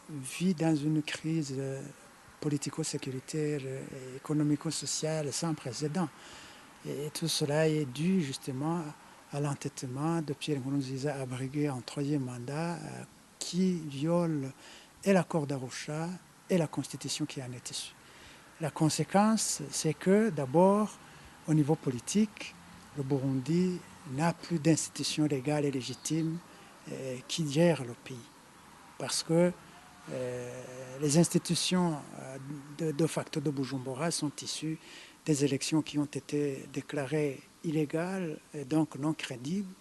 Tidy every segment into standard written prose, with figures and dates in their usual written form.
vit dans une crise politico-sécuritaire et économico-sociale sans précédent. Et tout cela est dû justement à l'entêtement de Pierre Nkurunziza à briguer un troisième mandat qui viole et l'accord d'Arusha et la constitution qui en est issue. La conséquence, c'est que d'abord, au niveau politique, le Burundi n'a plus d'institutions légales et légitimes qui gèrent le pays. Parce que les institutions de facto de Bujumbura sont issues des élections qui ont été déclarées illégales et donc non crédibles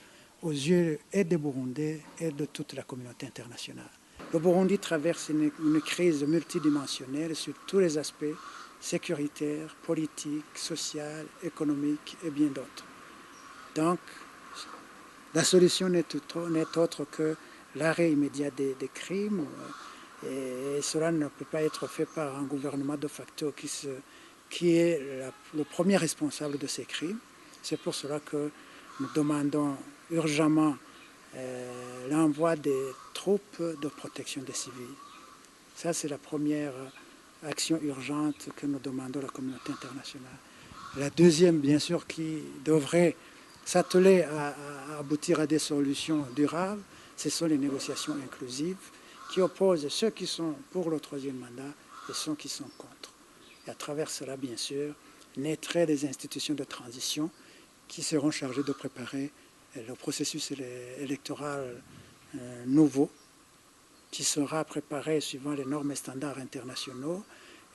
aux yeux et des Burundais et de toute la communauté internationale. Le Burundi traverse une crise multidimensionnelle sur tous les aspects sécuritaires, politiques, sociaux, économiques et bien d'autres. Donc, la solution n'est autre que l'arrêt immédiat des crimes et cela ne peut pas être fait par un gouvernement de facto qui est le premier responsable de ces crimes. C'est pour cela que nous demandons urgemment l'envoi des troupes de protection des civils. Ça, c'est la première action urgente que nous demandons à la communauté internationale. La deuxième, bien sûr, qui devrait s'atteler à aboutir à des solutions durables, ce sont les négociations inclusives qui opposent ceux qui sont pour le troisième mandat et ceux qui sont contre. Et à travers cela, bien sûr, naîtraient des institutions de transition qui seront chargées de préparer le processus électoral nouveau, qui sera préparé suivant les normes et standards internationaux,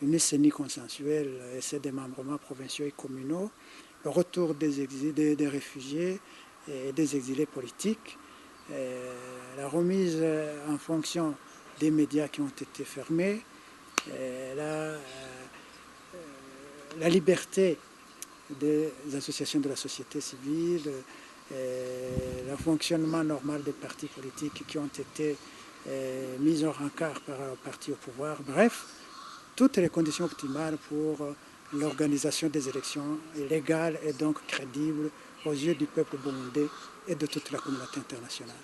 une CENI consensuelle et ses démembrements provinciaux et communaux, le retour des réfugiés et des exilés politiques, la remise en fonction des médias qui ont été fermés, la liberté des associations de la société civile, le fonctionnement normal des partis politiques qui ont été mis en rencard par le parti au pouvoir. Bref, toutes les conditions optimales pour l'organisation des élections légales et donc crédibles aux yeux du peuple burundais et de toute la communauté internationale.